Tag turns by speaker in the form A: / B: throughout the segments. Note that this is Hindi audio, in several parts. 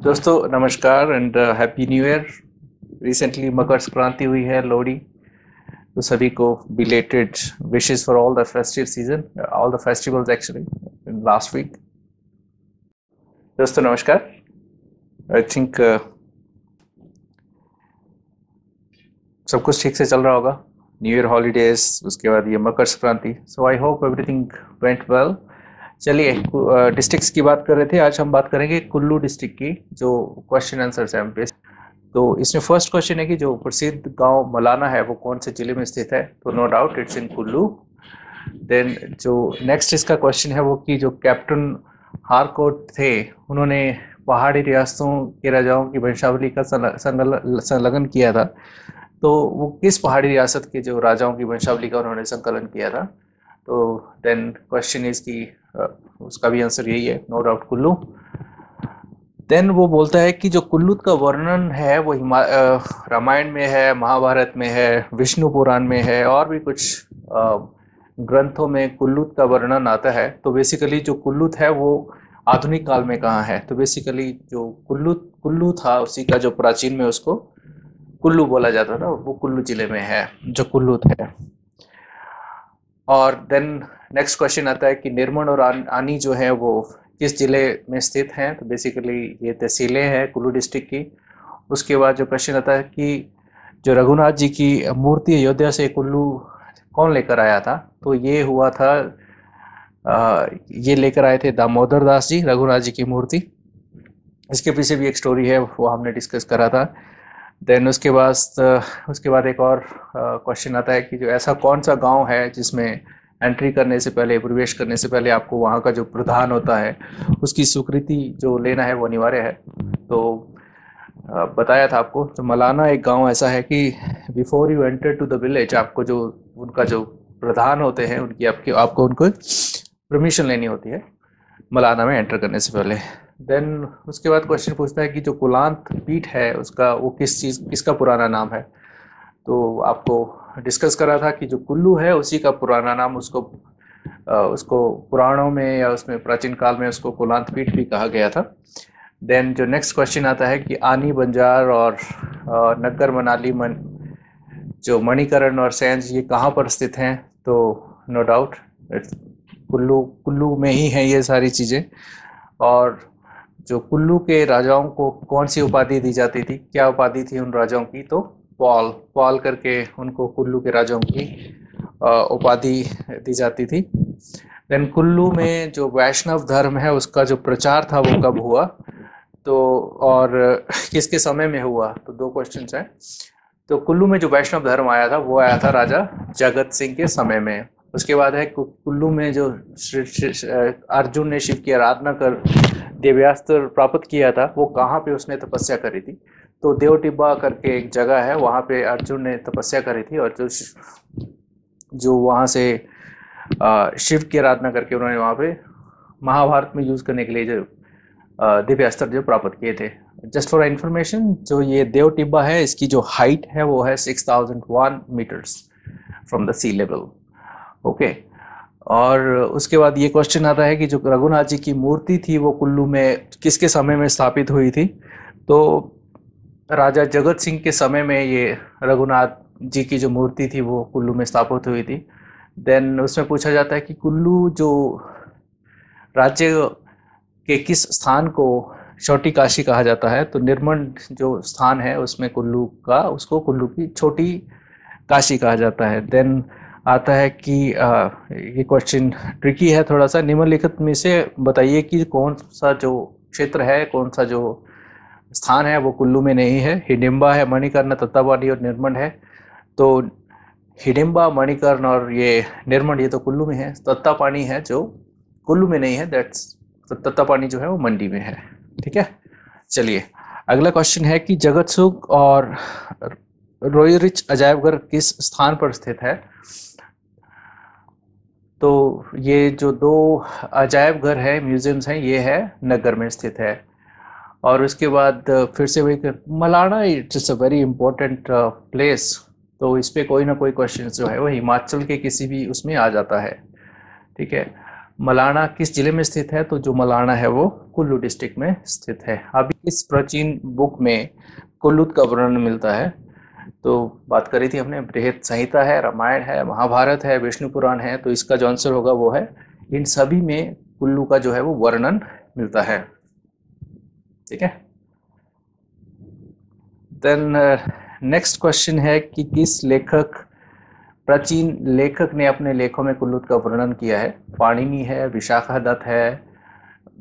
A: दोस्तों नमस्कार and happy new year. Recently Makar Sankranti हुई है, लोहड़ी। तो सभी को belated wishes for all the festive season, all the festivals actually in last week. दोस्तों नमस्कार। आई थिंक सब कुछ ठीक से चल रहा होगा। न्यू ईयर हॉलीडेज, उसके बाद ये Makar Sankranti, so I hope everything went well. चलिए, डिस्ट्रिक्ट्स की बात कर रहे थे, आज हम बात करेंगे कुल्लू डिस्ट्रिक्ट की, जो क्वेश्चन आंसर है हम पे। तो इसमें फर्स्ट क्वेश्चन है कि जो प्रसिद्ध गांव मलाना है वो कौन से जिले में स्थित है। तो no doubt it's in Kullu. Then जो नेक्स्ट इसका क्वेश्चन है वो कि जो कैप्टन हारकोट थे, उन्होंने पहाड़ी रियासतों के राजाओं की वंशावली का संलग्न किया था। तो वो किस पहाड़ी रियासत के जो राजाओं की वंशावली का उन्होंने संकलन किया था। तो देन क्वेश्चन इज की उसका भी आंसर यही है, नो डाउट कुल्लू। देन वो बोलता है कि जो कुल्लू का वर्णन है वो रामायण में है, महाभारत में है, विष्णु पुराण में है, और भी कुछ ग्रंथों में कुल्लू का वर्णन आता है। तो बेसिकली जो कुल्लू है वो आधुनिक काल में कहाँ है। तो बेसिकली जो कुल्लू था उसी का जो प्राचीन में उसको कुल्लू बोला जाता था, वो कुल्लू जिले में है जो कुल्लू है। और देन नेक्स्ट क्वेश्चन आता है कि निर्मल और आनी जो है वो किस जिले में स्थित हैं। तो बेसिकली ये तहसीलें हैं कुल्लू डिस्ट्रिक्ट की। उसके बाद जो क्वेश्चन आता है कि जो रघुनाथ जी की मूर्ति अयोध्या से कुल्लू कौन लेकर आया था। तो ये हुआ था, ये लेकर आए थे दामोदर दास जी, रघुनाथ जी की मूर्ति। इसके पीछे भी एक स्टोरी है, वो हमने डिस्कस करा था। देन उसके बाद एक और क्वेश्चन आता है कि जो ऐसा कौन सा गांव है जिसमें एंट्री करने से पहले, प्रवेश करने से पहले आपको वहाँ का जो प्रधान होता है उसकी स्वीकृति जो लेना है वो अनिवार्य है। तो बताया था आपको, तो मलाना एक गांव ऐसा है कि before you enter to the village, आपको जो उनका जो प्रधान होते हैं उनकी आपको उनको परमिशन लेनी होती है मलाना में एंटर करने से पहले। देन उसके बाद क्वेश्चन पूछता है कि जो कुलांत पीठ है उसका वो किसका पुराना नाम है। तो आपको डिस्कस करा था कि जो कुल्लू है उसी का पुराना नाम उसको पुराणों में या उसमें प्राचीन काल में उसको कुलांत पीठ भी कहा गया था। देन जो नेक्स्ट क्वेश्चन आता है कि आनी, बंजार और नग्गर मनाली जो मणिकरण और सैंज ये कहाँ पर स्थित हैं। तो नो डाउट कुल्लू में ही है ये सारी चीज़ें। और जो कुल्लू के राजाओं को कौन सी उपाधि दी जाती थी, क्या उपाधि थी उन राजाओं की। तो पॉल करके उनको कुल्लू के राजाओं की उपाधि दी जाती थी। देन कुल्लू में जो वैष्णव धर्म है उसका जो प्रचार था वो कब हुआ, तो और किसके समय में हुआ। तो दो क्वेश्चंस हैं। तो कुल्लू में जो वैष्णव धर्म आया था वो आया था राजा जगत सिंह के समय में। उसके बाद है कुल्लू में जो अर्जुन ने शिव की आराधना कर दिव्यास्त्र प्राप्त किया था, वो कहाँ पे उसने तपस्या करी थी। तो देव टिब्बा करके एक जगह है, वहाँ पे अर्जुन ने तपस्या करी थी, और जो वहाँ से शिव की आराधना करके उन्होंने वहाँ पे महाभारत में यूज करने के लिए जो दिव्य अस्त्र जो प्राप्त किए थे। जस्ट फॉर इंफॉर्मेशन, जो ये देव टिब्बा है इसकी जो हाइट है वो है 6001 metres from the sea level. Okay. और उसके बाद ये क्वेश्चन आता है कि जो रघुनाथ जी की मूर्ति थी वो कुल्लू में किसके समय में स्थापित हुई थी। तो राजा जगत सिंह के समय में ये रघुनाथ जी की जो मूर्ति थी वो कुल्लू में स्थापित हुई थी। देन उसमें पूछा जाता है कि कुल्लू जो राज्य के किस स्थान को छोटी काशी कहा जाता है। तो निर्मल जो स्थान है उसमें उसको कुल्लू की छोटी काशी कहा जाता है। देन आता है कि ये क्वेश्चन ट्रिकी है थोड़ा सा। निम्नलिखित में से बताइए कि कौन सा जो क्षेत्र है, कौन सा जो स्थान है वो कुल्लू में नहीं है। हिडिंबा है, मणिकर्ण, तत्तापानी और निर्मल है। तो हिडिंबा, मणिकर्ण और ये निर्मल ये तो कुल्लू में है। तत्तापानी है जो कुल्लू में नहीं है, तत्तापानी जो है वो मंडी में है। ठीक है, चलिए अगला क्वेश्चन है कि जगत सुख और रोइरिच अजायबघर किस स्थान पर स्थित है। तो ये जो दो अजायब घर है, म्यूजियम्स हैं, ये है नगर में स्थित है। और उसके बाद फिर से वही Malana, it's a very important place. तो इस पे कोई ना कोई क्वेश्चन जो है वो हिमाचल के किसी भी उसमें आ जाता है। ठीक है। मलाना किस जिले में स्थित है? तो जो मलाना है वो कुल्लू डिस्ट्रिक्ट में स्थित है। अभी इस प्राचीन बुक में कुल्लू का वर्णन मिलता है। तो बात करी थी हमने, बृहद संहिता है, रामायण है, महाभारत है, विष्णु पुराण है, तो इसका जो आंसर होगा वो है, इन सभी में कुल्लू का जो है वो वर्णन मिलता है। ठीक है। देन नेक्स्ट क्वेश्चन है कि किस प्राचीन लेखक ने अपने लेखों में कुल्लू का वर्णन किया है? पाणिनि है, विशाखादत्त है,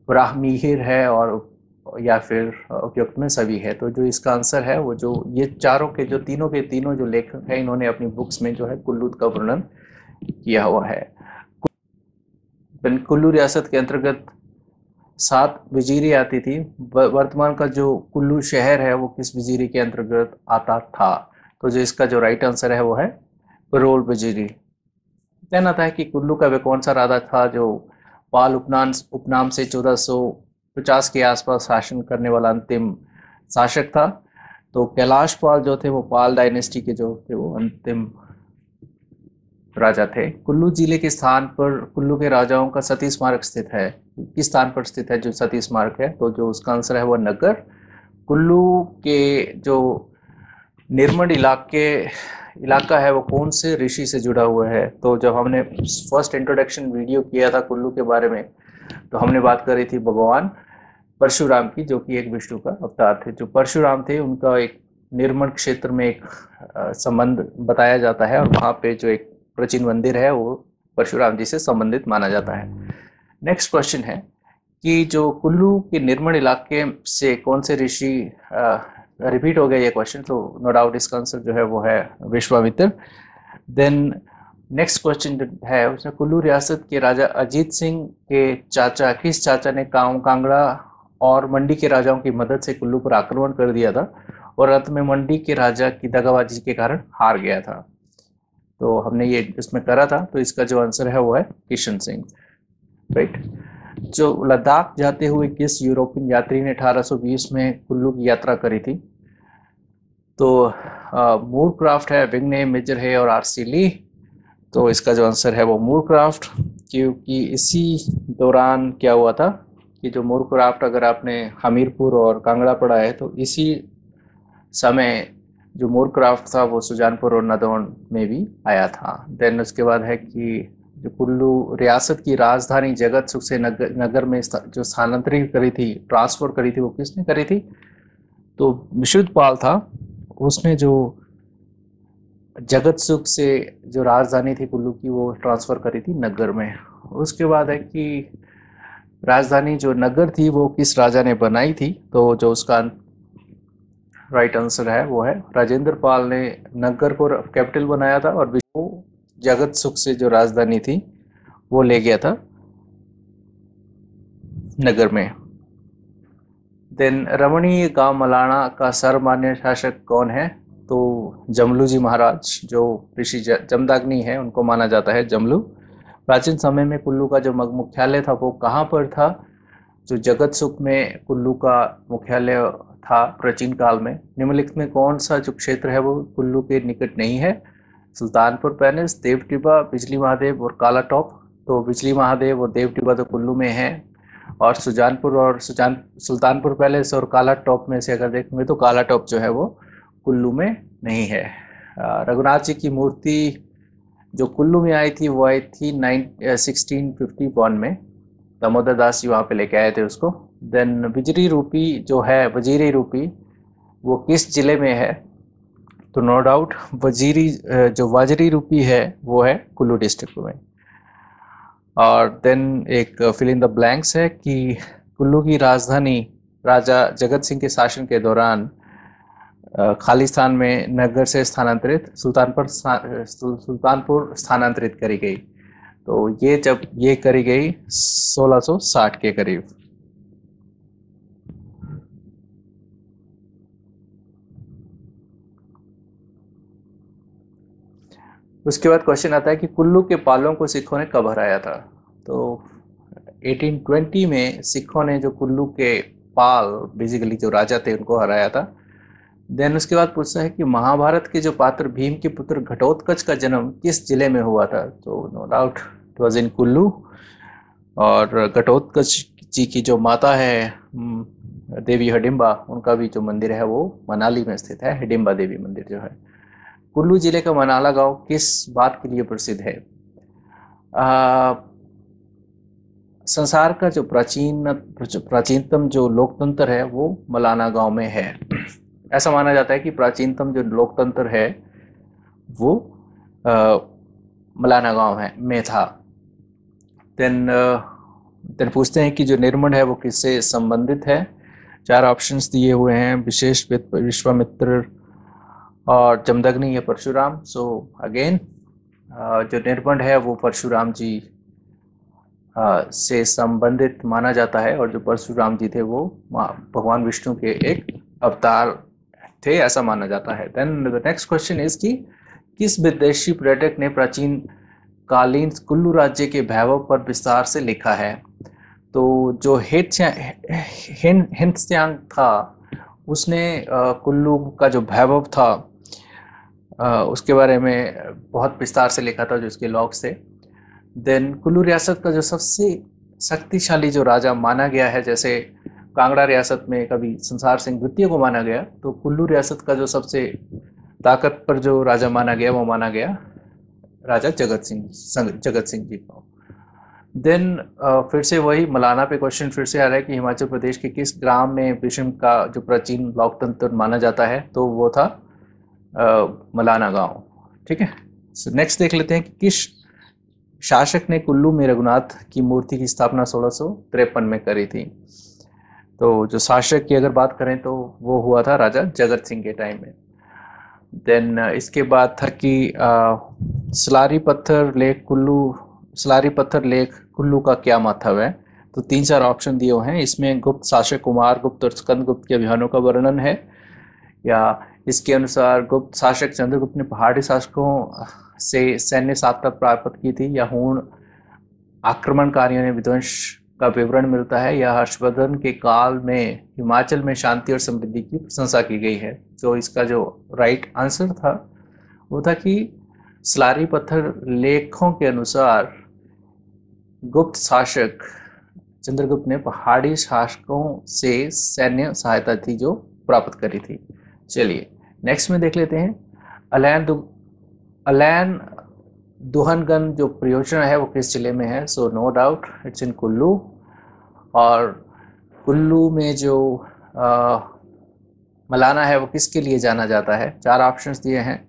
A: ब्राह्मीहिर है, और या फिर उपयुक्त में सभी है। तो जो इसका आंसर है वो जो ये चारों के तीनों जो लेखक हैं, इन्होंने अपनी बुक्स में जो है कुल्लू का वर्णन किया हुआ है। कुल्लू रियासत के अंतर्गत 7 वजीरी आती थी। वर्तमान का जो कुल्लू शहर है वो किस वजीरी के अंतर्गत आता था? तो जो इसका जो राइट आंसर है वो है करोल वजीरी। कहना था कि कुल्लू का वे कौन सा राजा था जो पाल उपनाम से 1450 के आसपास शासन करने वाला अंतिम शासक था? तो कैलाश पाल जो थे वो पाल डायनेस्टी के जो थे वो अंतिम राजा थे। कुल्लू जिले के स्थान पर कुल्लू के राजाओं का सती स्मारक स्थित है। किस स्थान पर स्थित है जो सती स्मारक है? तो जो उसका आंसर है वो नगर। कुल्लू के जो निर्मल इलाका है वो कौन से ऋषि से जुड़ा हुआ है? तो जब हमने फर्स्ट इंट्रोडक्शन वीडियो किया था कुल्लू के बारे में, तो हमने बात करी थी भगवान परशुराम की, जो कि एक विष्णु का अवतार थे। जो परशुराम थे उनका एक निर्मल क्षेत्र में एक संबंध बताया जाता है, और वहाँ पे जो एक प्राचीन मंदिर है वो परशुराम जी से संबंधित माना जाता है। नेक्स्ट क्वेश्चन है कि जो कुल्लू के निर्मल इलाके से कौन से ऋषि, रिपीट हो गया ये क्वेश्चन, तो नो डाउट इसका आंसर जो है वो है विश्वामित्र। देन नेक्स्ट क्वेश्चन जो है उसमें कुल्लू रियासत के राजा अजीत सिंह के चाचा, किस चाचा ने कांगड़ा और मंडी के राजाओं की मदद से कुल्लू पर आक्रमण कर दिया था और अंत में मंडी के राजा की दगाबाजी के कारण हार गया था? तो हमने ये इसमें करा था, तो इसका जो आंसर है वो है किशन सिंह। राइट। जो लद्दाख जाते हुए किस यूरोपियन यात्री ने 1820 में कुल्लू की यात्रा करी थी? तो मूरक्राफ्ट है, विग्ने, मेजर है और आरसी ली। तो इसका जो आंसर है वो मूरक्राफ्ट, क्योंकि इसी दौरान क्या हुआ था कि जो मूरक्राफ्ट, अगर आपने हमीरपुर और कांगड़ा पढ़ा है, तो इसी समय जो मूरक्राफ्ट था वो सुजानपुर और नादौन में भी आया था। देन उसके बाद है कि जो कुल्लू रियासत की राजधानी जगत सुख से नगर में जो स्थानांतरित करी थी, ट्रांसफर करी थी, वो किसने करी थी? तो विशुद्धपाल था। उसने जो जगत सुख से जो राजधानी थी कुल्लू की वो ट्रांसफर करी थी नगर में। उसके बाद है कि राजधानी जो नगर थी वो किस राजा ने बनाई थी? तो जो उसका राइट आंसर है वो है राजेंद्र पाल ने नगर को कैपिटल बनाया था, और जगत सुख से जो राजधानी थी वो ले गया था नगर में। देन रमणीय गांव मलाना का सर्वमान्य शासक कौन है? तो जमलू जी महाराज, जो ऋषि जमदाग्नि है उनको माना जाता है जमलू। प्राचीन समय में कुल्लू का जो मुख्यालय था वो कहाँ पर था? जो जगत सुख में कुल्लू का मुख्यालय था प्राचीन काल में। निम्नलिखित में कौन सा जो क्षेत्र है वो कुल्लू के निकट नहीं है? सुल्तानपुर पैलेस, देवटिब्बा, बिजली महादेव और काला टॉप। तो बिजली महादेव और देवटिब्बा तो कुल्लू में है, और सुल्तानपुर पैलेस और काला टॉप में से अगर देखेंगे तो काला टॉप जो है वो कुल्लू में नहीं है। रघुनाथ जी की मूर्ति जो कुल्लू में आई थी वो आई थी 1651 में। दामोदर दास जी वहाँ पे लेके आए थे उसको। देन वजीरी रूपी जो है, वजीरी रूपी, वो किस जिले में है? तो नो डाउट जो वाजरी रूपी है वो है कुल्लू डिस्ट्रिक्ट में। और देन एक फिल इन द ब्लैंक्स है कि कुल्लू की राजधानी राजा जगत सिंह के शासन के दौरान खालिस्तान में नगर से स्थानांतरित सुल्तानपुर स्थानांतरित करी गई। तो ये जब ये करी गई 1660 के करीब। उसके बाद क्वेश्चन आता है कि कुल्लू के पालों को सिखों ने कब हराया था? तो 1820 में सिखों ने जो कुल्लू के पाल, बेसिकली जो राजा थे, उनको हराया था। देन उसके बाद पूछता है कि महाभारत के जो पात्र भीम के पुत्र घटोत्कच का जन्म किस जिले में हुआ था? तो no doubt it was in Kullu. और घटोत्कच जी की जो माता है देवी हिडिंबा, उनका भी जो मंदिर है वो मनाली में स्थित है, हिडिंबा देवी मंदिर जो है। कुल्लू जिले का मनाला गांव किस बात के लिए प्रसिद्ध है? संसार का जो प्राचीनतम जो लोकतंत्र है वो मलाना गांव में है। ऐसा माना जाता है कि प्राचीनतम जो लोकतंत्र है वो मलाना गांव में था। देन पूछते हैं कि जो निर्मंड है वो किससे संबंधित है? 4 ऑप्शंस दिए हुए हैं, विशेष, विश्वामित्र और जमदग्नि या परशुराम। सो अगेन जो निर्मंड है वो परशुराम जी से संबंधित माना जाता है, और जो परशुराम जी थे वो भगवान विष्णु के एक अवतार थे, ऐसा माना जाता है। Then the next question is कि किस विदेशी पर्यटक ने प्राचीन कालीन कुल्लू राज्य के वैभव पर विस्तार से लिखा है? तो जो हिंत्स्यांग था उसने कुल्लू का जो वैभव था उसके बारे में बहुत विस्तार से लिखा था, जो इसके लॉग्स थे। देन कुल्लू रियासत का जो सबसे शक्तिशाली जो राजा माना गया है, जैसे कांगड़ा रियासत में कभी संसार सिंह द्वितीय को माना गया, तो कुल्लू रियासत का जो सबसे ताकत पर जो राजा माना गया वो माना गया राजा जगत सिंह जी को। देन फिर से वही मलाना पे क्वेश्चन फिर से आ रहा है कि हिमाचल प्रदेश के किस ग्राम में विषम का जो प्राचीन लोकतंत्र माना जाता है? तो वो था मलाना गांव। ठीक है, सो नेक्स्ट देख लेते हैं कि किस शासक ने कुल्लू में रघुनाथ की मूर्ति की स्थापना 1653 में करी थी? तो जो शासक की अगर बात करें तो वो हुआ था राजा जगत सिंह के टाइम में। देन इसके बाद था कि सलारी पत्थर लेक कुल्लू का क्या महत्व है? तो 3-4 ऑप्शन दिए हुए हैं, इसमें गुप्त शासक कुमार गुप्त और स्कंदगुप्त के अभियानों का वर्णन है, या इसके अनुसार गुप्त शासक चंद्रगुप्त ने पहाड़ी शासकों से सैन्य सहायता प्राप्त की थी, या हूण आक्रमणकारियों ने विध्वंस का विवरण मिलता है, या हर्षवर्धन के काल में हिमाचल में शांति और समृद्धि की प्रशंसा की गई है। तो इसका जो राइट आंसर था वो था कि सलारी पत्थर लेखों के अनुसार गुप्त शासक चंद्रगुप्त ने पहाड़ी शासकों से सैन्य सहायता थी जो प्राप्त करी थी। चलिए नेक्स्ट में देख लेते हैं, अलैन दुहनगन जो परियोजना है वो किस जिले में है? So no doubt it's in Kullu. और कुल्लू में जो मलाना है वो किसके लिए जाना जाता है? 4 ऑप्शंस दिए हैं,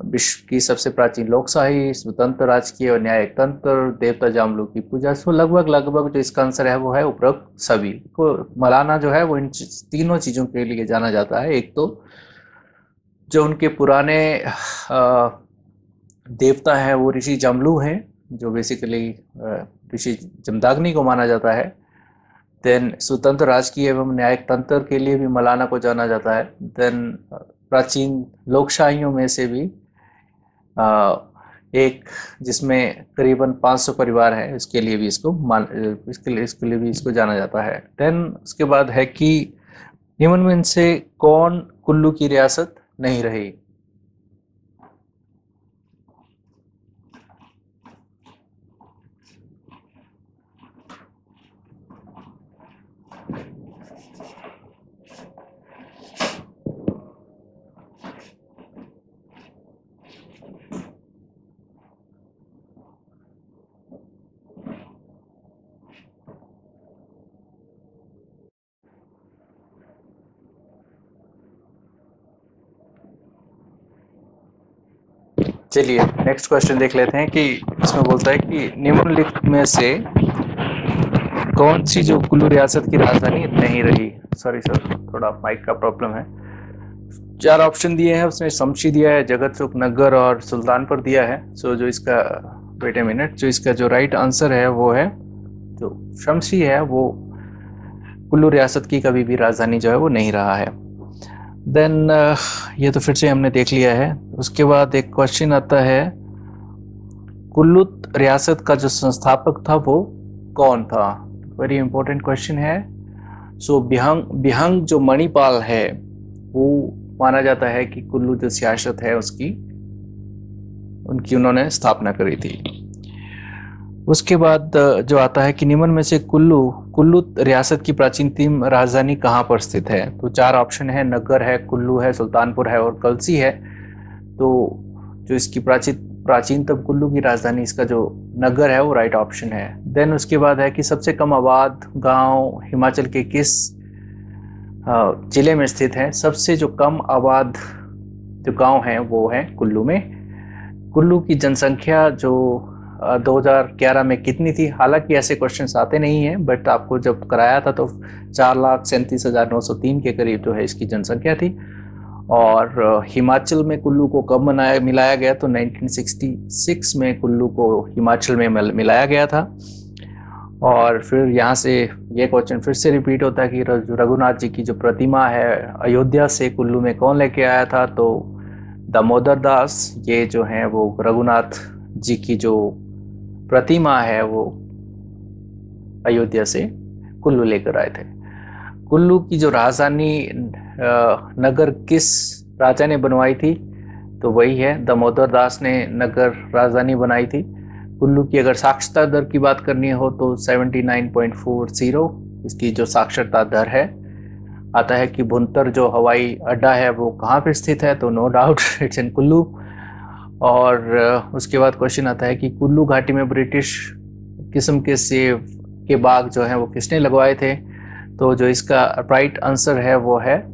A: विश्व की सबसे प्राचीन लोकशाही, स्वतंत्र राजकीय और न्यायिक तंत्र, देवता जामलू की पूजा। सो लगभग जो इसका आंसर है वो है उपरोक्त सभी को। मलाना जो है वो इन तीनों चीज़ों के लिए जाना जाता है। एक तो जो उनके पुराने देवता है वो ऋषि जमलू हैं, जो बेसिकली ऋषि जमदाग्नि को माना जाता है। देन स्वतंत्र राजकीय एवं न्यायिक तंत्र के लिए भी मलाना को जाना जाता है। देन प्राचीन लोकशाहियों में से भी एक जिसमें करीबन 500 परिवार हैं, इसके लिए भी इसके लिए भी इसको जाना जाता है। देन उसके बाद है कि निम्न में से कौन कुल्लू की रियासत नहीं रही? चलिए नेक्स्ट क्वेश्चन देख लेते हैं कि इसमें बोलता है कि निम्नलिखित में से कौन सी जो कुल्लू रियासत की राजधानी नहीं रही? सॉरी सर, थोड़ा माइक का प्रॉब्लम है। 4 ऑप्शन दिए हैं, उसमें शमशी दिया है, जगतसुख नगर और सुल्तानपुर दिया है। सो जो इसका वेट ए मिनट, जो इसका जो राइट आंसर है वो है जो शमशी है, वो कुल्लू रियासत की कभी भी राजधानी जो है वो नहीं रहा है। देन ये तो फिर से हमने देख लिया है। उसके बाद एक क्वेश्चन आता है, कुल्लू रियासत का जो संस्थापक था वो कौन था? वेरी इंपॉर्टेंट क्वेश्चन है। सो बिहंग जो मणिपाल है वो माना जाता है कि कुल्लू जो सियासत है उनकी उन्होंने स्थापना करी थी। उसके बाद जो आता है कि निम्न में से कुल्लू कुल्लू रियासत की प्राचीनतम राजधानी कहाँ पर स्थित है। तो चार ऑप्शन है, नगर है, कुल्लू है, सुल्तानपुर है और कलसी है। तो जो इसकी प्राचीनतम कुल्लू की राजधानी, इसका जो नगर है वो राइट ऑप्शन है। देन उसके बाद है कि सबसे कम आबाद गांव हिमाचल के किस जिले में स्थित है। सबसे जो कम आबाद जो गांव है वो है कुल्लू में। कुल्लू की जनसंख्या जो 2011 में कितनी थी, हालांकि ऐसे क्वेश्चंस आते नहीं हैं, बट आपको जब कराया था तो 4,37,903 के करीब जो है इसकी जनसंख्या थी। और हिमाचल में कुल्लू को कब मिलाया गया, तो 1966 में कुल्लू को हिमाचल में मिलाया गया था। और फिर यहाँ से ये क्वेश्चन फिर से रिपीट होता है कि रघुनाथ जी की जो प्रतिमा है अयोध्या से कुल्लू में कौन लेके आया था। तो दामोदर दास, ये जो है वो रघुनाथ जी की जो प्रतिमा है वो अयोध्या से कुल्लू लेकर आए थे। कुल्लू की जो राजधानी नगर किस राजा ने बनवाई थी, तो वही है दामोदर दास ने नगर राजधानी बनाई थी। कुल्लू की अगर साक्षरता दर की बात करनी हो तो 79.40 इसकी जो साक्षरता दर है। आता है कि भुंतर जो हवाई अड्डा है वो कहाँ पर स्थित है, तो no doubt it's in Kullu. और उसके बाद क्वेश्चन आता है कि कुल्लू घाटी में ब्रिटिश किस्म के सेब के बाग जो हैं वो किसने लगवाए थे। तो जो इसका राइट आंसर है वो है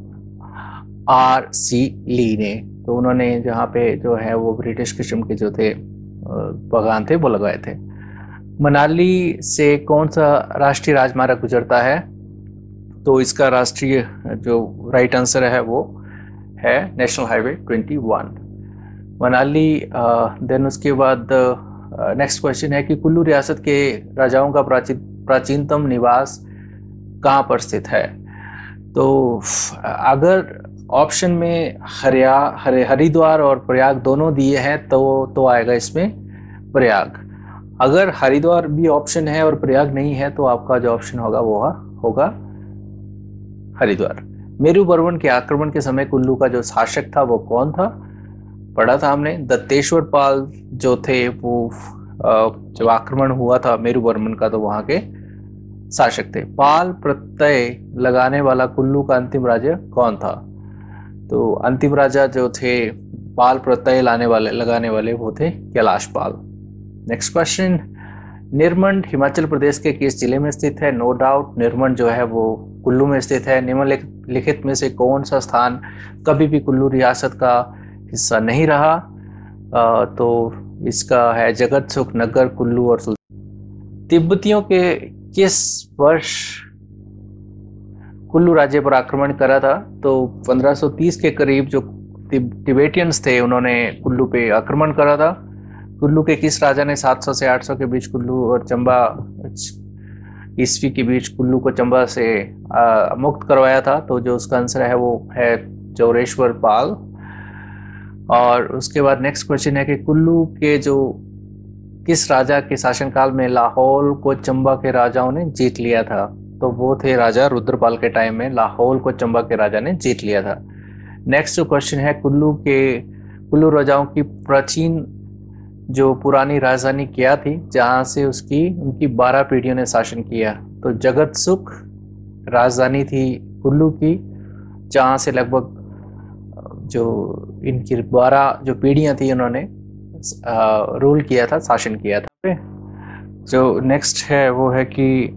A: R.C. ली ने। तो उन्होंने जहाँ पे जो है वो ब्रिटिश किस्म के जो थे बागान थे वो लगाए थे। मनाली से कौन सा राष्ट्रीय राजमार्ग गुजरता है, तो इसका राष्ट्रीय जो राइट आंसर है वो है नेशनल हाईवे 21 मनाली। देन उसके बाद नेक्स्ट क्वेश्चन है कि कुल्लू रियासत के राजाओं का प्राचीनतम निवास कहाँ पर स्थित है। तो अगर ऑप्शन में हरिद्वार और प्रयाग दोनों दिए हैं तो आएगा इसमें प्रयाग। अगर हरिद्वार भी ऑप्शन है और प्रयाग नहीं है तो आपका जो ऑप्शन होगा वो होगा हरिद्वार। मेरू बर्मन के आक्रमण के समय कुल्लू का जो शासक था वो कौन था, पढ़ा था हमने। दत्तेश्वर पाल जो थे वो जब आक्रमण हुआ था मेरू बर्मन का तो वहां के शासक थे। पाल प्रत्यय लगाने वाला कुल्लू का अंतिम राजा कौन था। तो अंतिम राजा जो थे पाल प्रत्यय लगाने वाले वो थे कैलाश पाल। नेक्स्ट क्वेश्चन, निरमंड हिमाचल प्रदेश के किस जिले में स्थित है। नो डाउट निरमंड जो है वो कुल्लू में स्थित है। निम्नलिखित में से कौन सा स्थान कभी भी कुल्लू रियासत का हिस्सा नहीं रहा, तो इसका है जगत सुख, नगर, कुल्लू और सुल्तान। तिब्बतियों के किस वर्ष कुल्लू राज्य पर आक्रमण करा था, तो 1530 के करीब जो तिबेटियंस थे उन्होंने कुल्लू पे आक्रमण करा था। कुल्लू के किस राजा ने 700 से 800 के बीच कुल्लू और चंबा ईस्वी के बीच कुल्लू को चंबा से मुक्त करवाया था। तो जो उसका आंसर है वो है चौरेश्वर पाल। और उसके बाद नेक्स्ट क्वेश्चन है कि कुल्लू के जो किस राजा के शासनकाल में लाहौल को चंबा के राजाओं ने जीत लिया था। तो वो थे राजा रुद्रपाल के टाइम में लाहौल को चंबा के राजा ने जीत लिया था। नेक्स्ट जो क्वेश्चन है, कुल्लू राजाओं की प्राचीन जो पुरानी राजधानी क्या थी जहां से उनकी 12 पीढ़ियों ने शासन किया। तो जगत सुख राजधानी थी कुल्लू की, जहां से लगभग जो इनकी 12 जो पीढ़ियां थी उन्होंने रूल किया था, शासन किया था। जो नेक्स्ट है वो है कि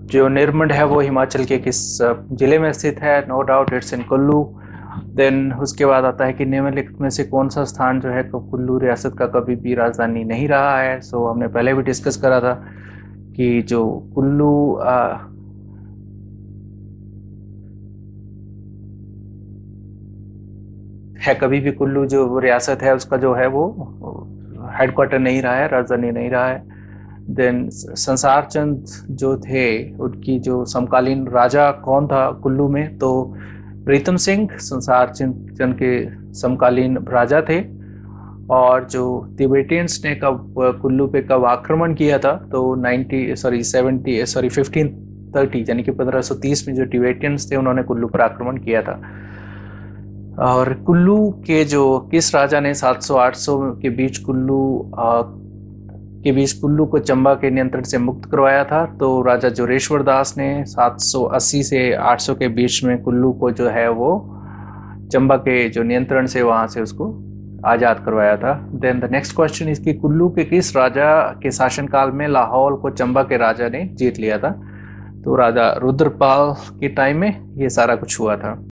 A: जो निरमंड है वो हिमाचल के किस जिले में स्थित है। No doubt it's in Kullu. Then उसके बाद आता है कि निम्नलिखित में से कौन सा स्थान जो है कुल्लू रियासत का कभी भी राजधानी नहीं रहा है। सो हमने पहले भी डिस्कस करा था कि जो कुल्लू है, कभी भी कुल्लू जो रियासत है उसका जो है वो हेडक्वार्टर नहीं रहा है, राजधानी नहीं रहा है। देन संसार चंद जो थे उनकी जो समकालीन राजा कौन था कुल्लू में, तो प्रीतम सिंह संसार चंद के समकालीन राजा थे। और जो तिबेटियंस ने कब कुल्लू पे कब आक्रमण किया था, तो 1530 यानी कि 1530 में जो तिबेटियंस थे उन्होंने कुल्लू पर आक्रमण किया था। और कुल्लू के जो किस राजा ने 700-800 के बीच कुल्लू को चंबा के नियंत्रण से मुक्त करवाया था? तो राजा जोरेश्वर दास ने 780 से 800 के बीच में कुल्लू को जो है वो चंबा के जो नियंत्रण से वहां से उसको आजाद करवाया था। Then the next question is कि कुल्लू के किस राजा के शासनकाल में लाहौल को चंबा के राजा ने जीत लिया था? तो राजा रुद्रपाल के टाइम में ये सारा कुछ हुआ था।